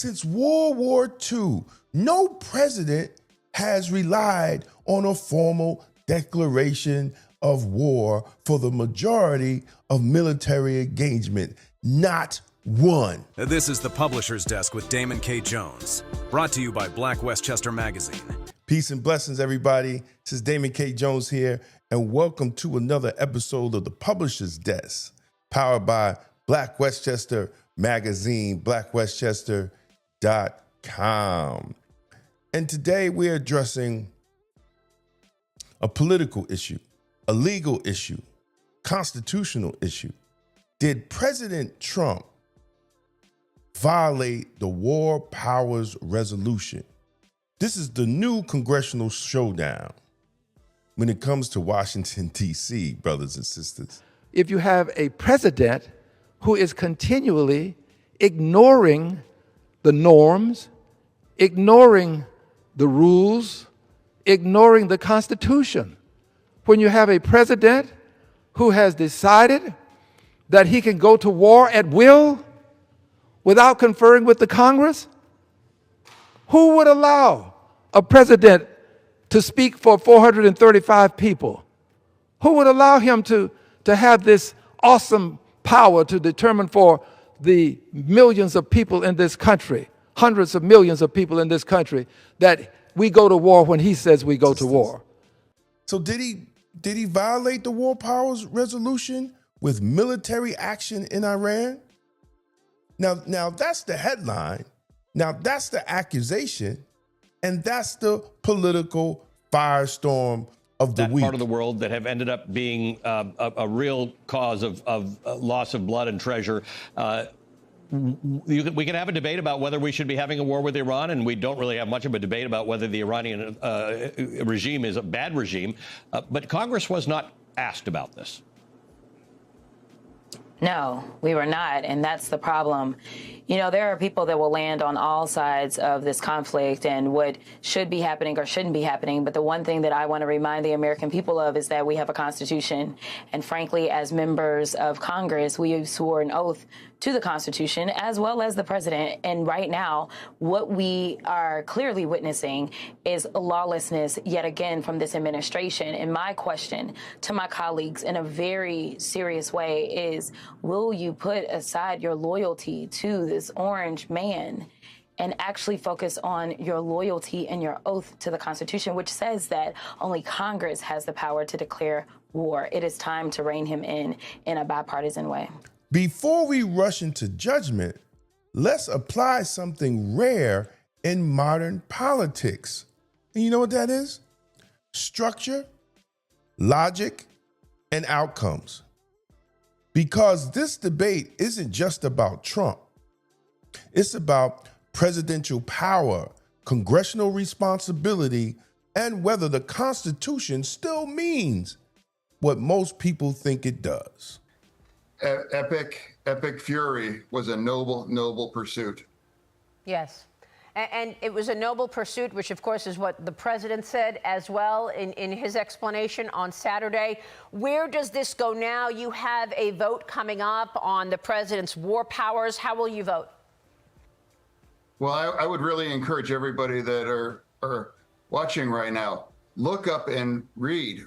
Since World War II, no president has relied on a formal declaration of war for the majority of military engagement. Not one. This is the Publisher's Desk with Damon K. Jones, brought to you by Black Westchester Magazine. Peace and blessings, everybody. This is Damon K. Jones here, and welcome to another episode of the Publisher's Desk, powered by Black Westchester Magazine, blackwestchester.com. And today we're addressing a political issue, a legal issue, constitutional issue. Did President Trump violate the War Powers Resolution? This is the new congressional showdown when it comes to Washington, D.C., brothers and sisters. If you have a president who is continually ignoring the norms, ignoring the rules, ignoring the Constitution, when you have a president who has decided that he can go to war at will without conferring with the Congress, who would allow a president to speak for 435 people? Who would allow him to have this awesome power to determine for the millions of people in this country, hundreds of millions of people in this country, that we go to war when he says we go to war? So did he violate the War Powers Resolution with military action in Iran? Now that's the headline. Now that's the accusation, and that's the political firestorm of the that week. Part of the world that have ended up being a real cause of loss of blood and treasure. We can have a debate about whether we should be having a war with Iran, and we don't really have much of a debate about whether the Iranian regime is a bad regime. But Congress was not asked about this. No, we were not, and that's the problem. You know, there are people that will land on all sides of this conflict and what should be happening or shouldn't be happening. But the one thing that I want to remind the American people of is that we have a Constitution. And frankly, as members of Congress, we swore an oath to the Constitution as well as the president. And right now, what we are clearly witnessing is lawlessness yet again from this administration. And my question to my colleagues in a very serious way is, will you put aside your loyalty to this orange man and actually focus on your loyalty and your oath to the Constitution, which says that only Congress has the power to declare war? It is time to rein him in a bipartisan way. Before we rush into judgment, let's apply something rare in modern politics. And you know what that is? Structure, logic, and outcomes. Because this debate isn't just about Trump. It's about presidential power, congressional responsibility, and whether the Constitution still means what most people think it does. Epic fury was a noble pursuit. Yes. And it was a noble pursuit, which, of course, is what the president said as well in his explanation on Saturday. Where does this go now? You have a vote coming up on the president's war powers. How will you vote? Well, I would really encourage everybody that are watching right now, look up and read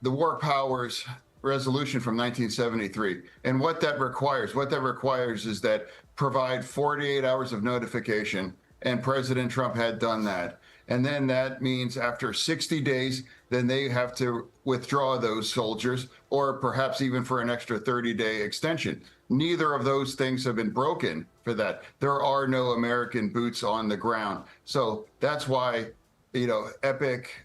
the War Powers Resolution from 1973 and what that requires. What that requires is that provide 48 hours of notification, and President Trump had done that. And then that means after 60 days, then they have to withdraw those soldiers, or perhaps even for an extra 30-day extension. Neither of those things have been broken for that. There are no American boots on the ground. So that's why, you know, Epic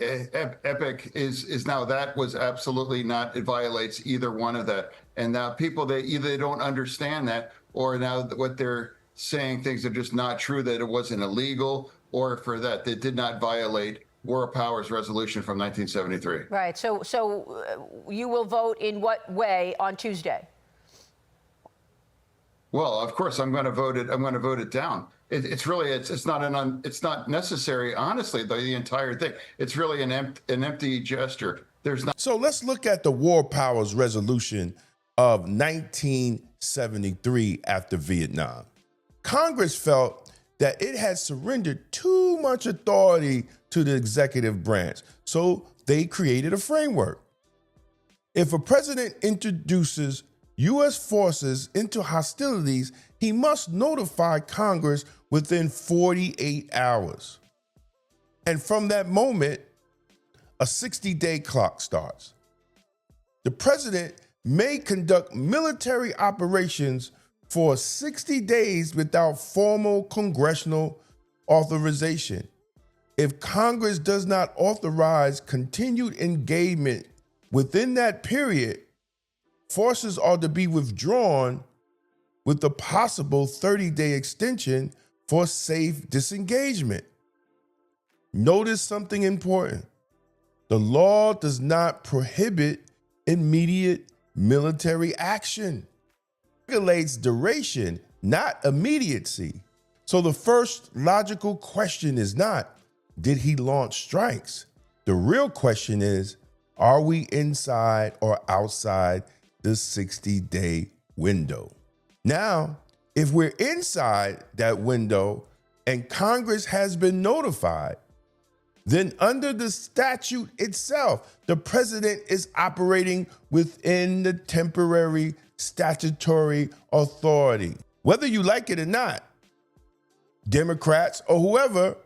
is now, that was absolutely not, it violates either one of that. And now people, they either don't understand that, or now what they're saying, things are just not true, that it wasn't illegal, or for that, they did not violate War Powers Resolution from 1973. Right. So you will vote in what way on Tuesday? Well, of course, I'm going to vote it down. It's really, it's not necessary, honestly, the entire thing. It's really an empty gesture. There's not. So let's look at the War Powers Resolution of 1973 after Vietnam. Congress felt that it had surrendered too much authority to the executive branch, so they created a framework. If a president introduces U.S. forces into hostilities, he must notify Congress within 48 hours. And from that moment, a 60-day clock starts. The president may conduct military operations for 60 days without formal congressional authorization. If Congress does not authorize continued engagement within that period, forces are to be withdrawn with a possible 30-day extension for safe disengagement. Notice something important. The law does not prohibit immediate military action. It regulates duration, not immediacy. So the first logical question is not, did he launch strikes? The real question is, are we inside or outside the 60-day window? Now, if we're inside that window and Congress has been notified, then under the statute itself, the president is operating within the temporary statutory authority. Whether you like it or not, Democrats or whoever,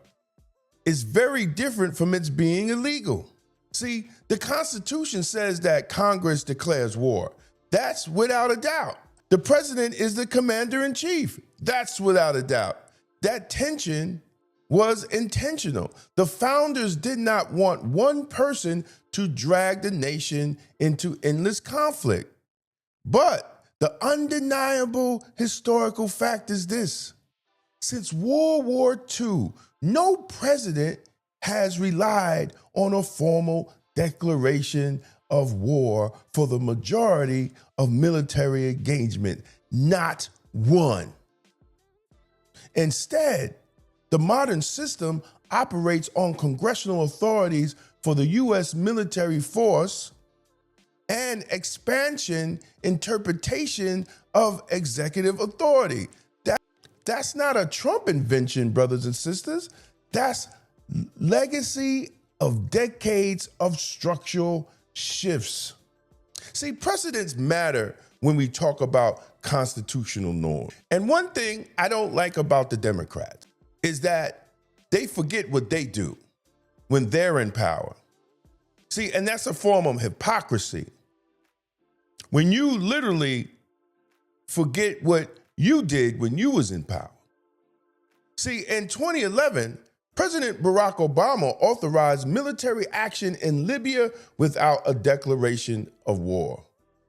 is very different from its being illegal. See, the Constitution says that Congress declares war. That's without a doubt. The president is the commander-in-chief. That's without a doubt. That tension was intentional. The founders did not want one person to drag the nation into endless conflict. But the undeniable historical fact is this. Since World War II, no president has relied on a formal declaration of war for the majority of military engagement. Not one. Instead, the modern system operates on congressional authorities for the U.S. military force and expansion interpretation of executive authority. That's not a Trump invention, brothers and sisters. That's legacy of decades of structural shifts. See, precedents matter when we talk about constitutional norms. And one thing I don't like about the Democrats is that they forget what they do when they're in power. See, and that's a form of hypocrisy. When you literally forget what you did when you was in power. See, in 2011, President Barack Obama authorized military action in Libya without a declaration of war.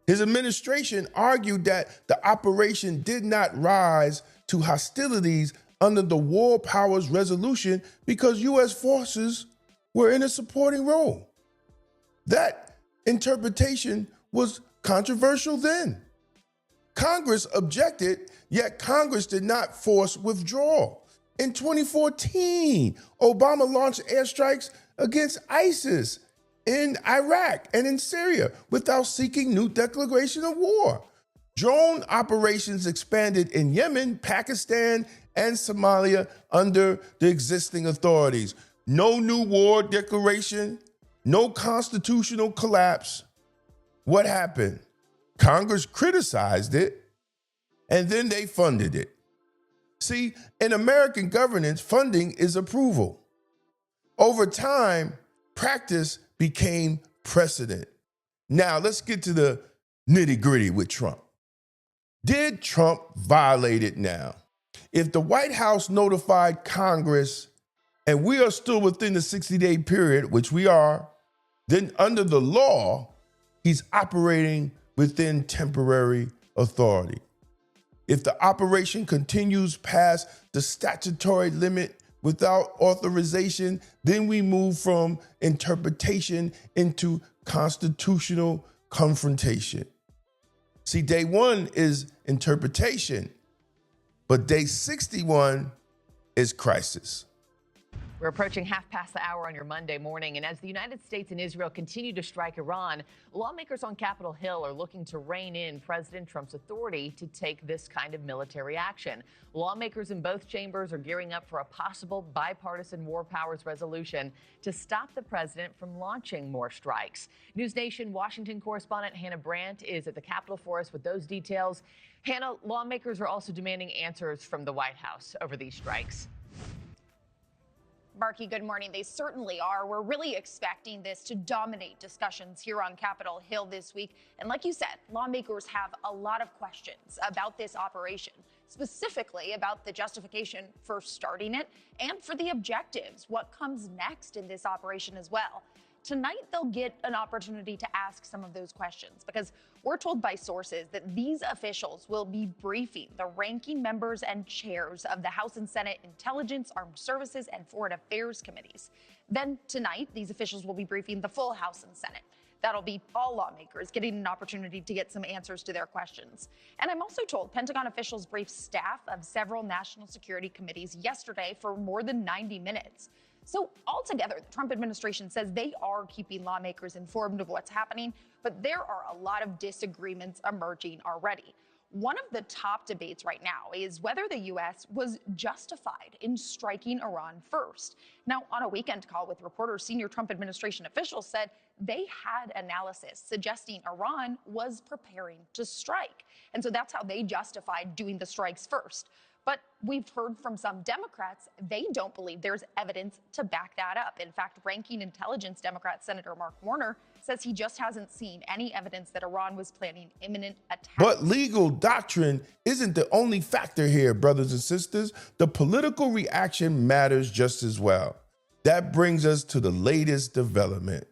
His administration argued that the operation did not rise to hostilities under the War Powers Resolution because U.S. forces were in a supporting role. That interpretation was controversial then. Congress objected, yet Congress did not force withdrawal. In 2014, Obama launched airstrikes against ISIS in Iraq and in Syria without seeking new declaration of war. Drone operations expanded in Yemen, Pakistan, and Somalia under the existing authorities. No new war declaration, no constitutional collapse. What happened? Congress criticized it, and then they funded it. See, in American governance, funding is approval. Over time, practice became precedent. Now, let's get to the nitty-gritty with Trump. Did Trump violate it now? If the White House notified Congress and we are still within the 60-day period, which we are, then under the law, he's operating within temporary authority. If the operation continues past the statutory limit without authorization, then we move from interpretation into constitutional confrontation. See, day one is interpretation, but day 61 is crisis. We're approaching half past the hour on your Monday morning, and as the United States and Israel continue to strike Iran, lawmakers on Capitol Hill are looking to rein in President Trump's authority to take this kind of military action. Lawmakers in both chambers are gearing up for a possible bipartisan war powers resolution to stop the president from launching more strikes. News Nation Washington correspondent Hannah Brandt is at the Capitol for us with those details. Hannah, lawmakers are also demanding answers from the White House over these strikes. Marky, good morning. They certainly are. We're really expecting this to dominate discussions here on Capitol Hill this week. And like you said, lawmakers have a lot of questions about this operation, specifically about the justification for starting it and for the objectives, what comes next in this operation as well. Tonight, they'll get an opportunity to ask some of those questions because we're told by sources that these officials will be briefing the ranking members and chairs of the House and Senate Intelligence, Armed Services, and Foreign Affairs committees. Then tonight, these officials will be briefing the full House and Senate. That'll be all lawmakers getting an opportunity to get some answers to their questions. And I'm also told Pentagon officials briefed staff of several national security committees yesterday for more than 90 minutes. So altogether, the Trump administration says they are keeping lawmakers informed of what's happening, but there are a lot of disagreements emerging already. One of the top debates right now is whether the U.S. was justified in striking Iran first. Now, on a weekend call with reporters, senior Trump administration officials said they had analysis suggesting Iran was preparing to strike. And so that's how they justified doing the strikes first. But we've heard from some Democrats, they don't believe there's evidence to back that up. In fact, ranking intelligence Democrat Senator Mark Warner says he just hasn't seen any evidence that Iran was planning imminent attacks. But legal doctrine isn't the only factor here, brothers and sisters. The political reaction matters just as well. That brings us to the latest development.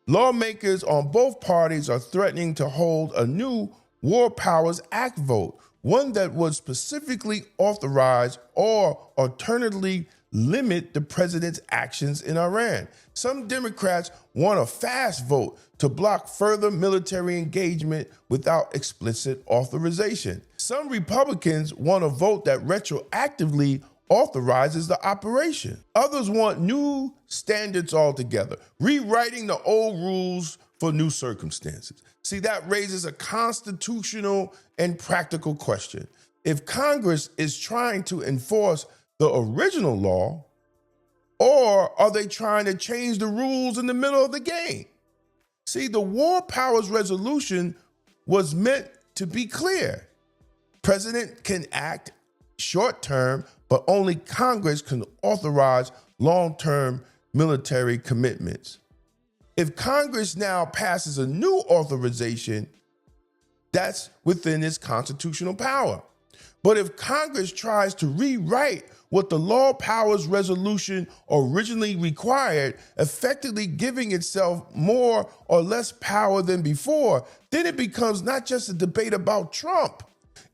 Lawmakers on both parties are threatening to hold a new War Powers Act vote, one that would specifically authorize or alternatively limit the president's actions in Iran. Some Democrats want a fast vote to block further military engagement without explicit authorization. Some Republicans want a vote that retroactively authorizes the operation. Others want new standards altogether, rewriting the old rules for new circumstances. See, that raises a constitutional and practical question. If Congress is trying to enforce the original law, or are they trying to change the rules in the middle of the game? See, the War Powers Resolution was meant to be clear. President can act short-term, but only Congress can authorize long-term military commitments. If Congress now passes a new authorization, that's within its constitutional power. But if Congress tries to rewrite what the Law Powers Resolution originally required, effectively giving itself more or less power than before, then it becomes not just a debate about Trump.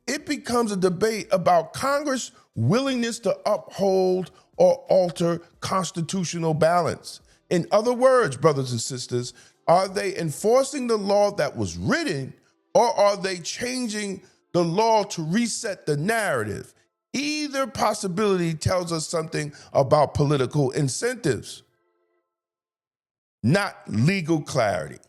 It becomes a debate about Congress' willingness to uphold or alter constitutional balance. In other words, brothers and sisters, are they enforcing the law that was written, or are they changing the law to reset the narrative? Either possibility tells us something about political incentives, not legal clarity.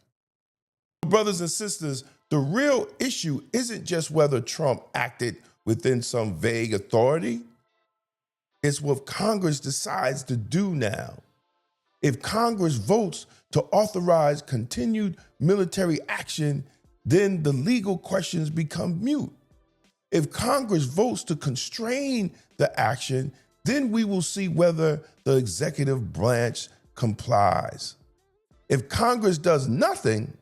Brothers and sisters, the real issue isn't just whether Trump acted within some vague authority. It's what Congress decides to do now. If Congress votes to authorize continued military action, then the legal questions become moot. If Congress votes to constrain the action, then we will see whether the executive branch complies. If Congress does nothing,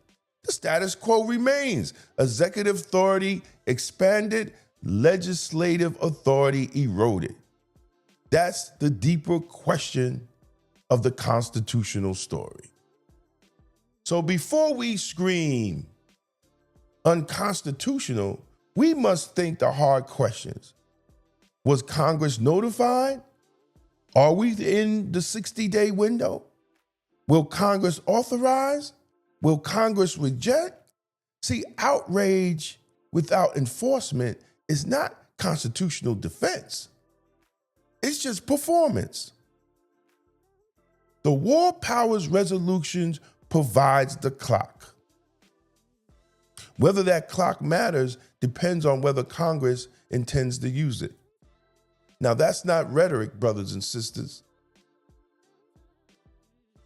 the status quo remains. Executive authority expanded, legislative authority eroded. That's the deeper question of the constitutional story. So before we scream unconstitutional, we must think the hard questions. Was Congress notified? Are we in the 60-day window? Will Congress authorize? Will Congress reject? See, outrage without enforcement is not constitutional defense. It's just performance. The War Powers Resolutions provides the clock. Whether that clock matters depends on whether Congress intends to use it. Now, that's not rhetoric, brothers and sisters.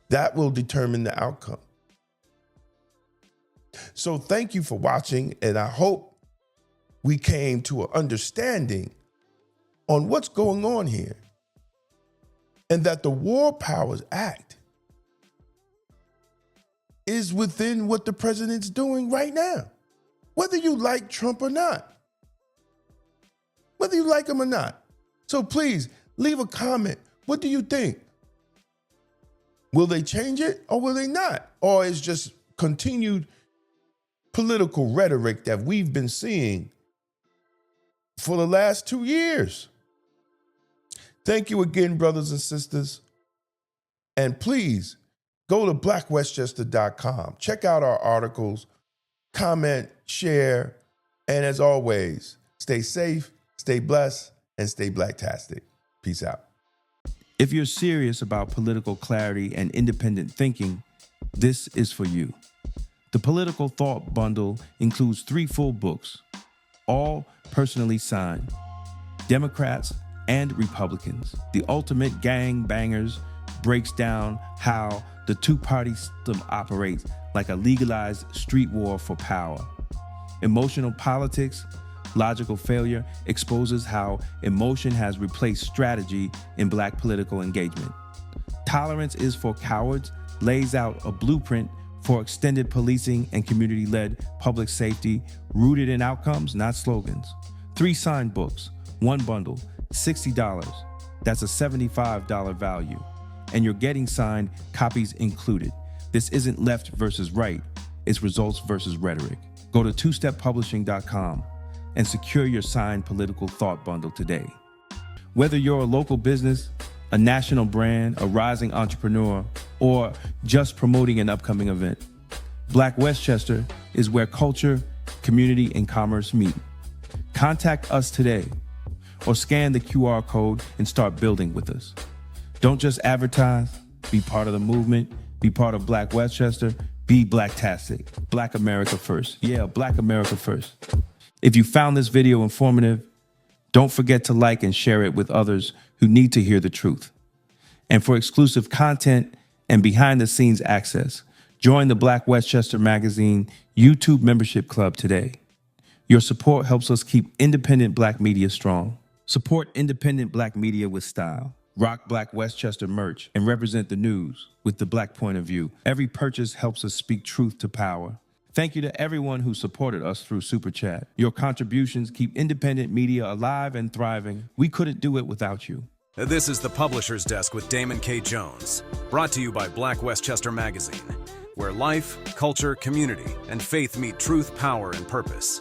That will determine the outcome. So thank you for watching, and I hope we came to an understanding on what's going on here, and that the War Powers Act is within what the president's doing right now, whether you like Trump or not, whether you like him or not. So please leave a comment. What do you think? Will they change it or will they not? Or is just continued political rhetoric that we've been seeing for the last 2 years? Thank you again, brothers and sisters. And please go to blackwestchester.com. Check out our articles, comment, share, and as always, stay safe, stay blessed, and stay blacktastic. Peace out. If you're serious about political clarity and independent thinking, this is for you. The Political Thought Bundle includes 3 full books, all personally signed. Democrats and Republicans. The Ultimate Gang Bangers breaks down how the two-party system operates like a legalized street war for power. Emotional Politics, Logical Failure exposes how emotion has replaced strategy in Black political engagement. Tolerance is for Cowards lays out a blueprint for extended policing and community-led public safety rooted in outcomes, not slogans. 3 signed books, 1 bundle, $60. That's a $75 value. And you're getting signed copies included. This isn't left versus right, it's results versus rhetoric. Go to twosteppublishing.com and secure your signed Political Thought Bundle today. Whether you're a local business, a national brand, a rising entrepreneur, or just promoting an upcoming event, Black Westchester is where culture, community, and commerce meet. Contact us today or scan the QR code and start building with us. Don't just advertise, be part of the movement, be part of Black Westchester, be Blacktastic. Black America first. Yeah, Black America first. If you found this video informative, don't forget to like and share it with others who need to hear the truth. And for exclusive content and behind-the-scenes access, join the Black Westchester Magazine YouTube membership club today. Your support helps us keep independent Black media strong. Support independent Black media with style. Rock Black Westchester merch and represent the news with the Black point of view. Every purchase helps us speak truth to power. Thank you to everyone who supported us through Super Chat. Your contributions keep independent media alive and thriving. We couldn't do it without you. This is the Publisher's Desk with Damon K. Jones, brought to you by Black Westchester Magazine, where life, culture, community, and faith meet truth, power, and purpose.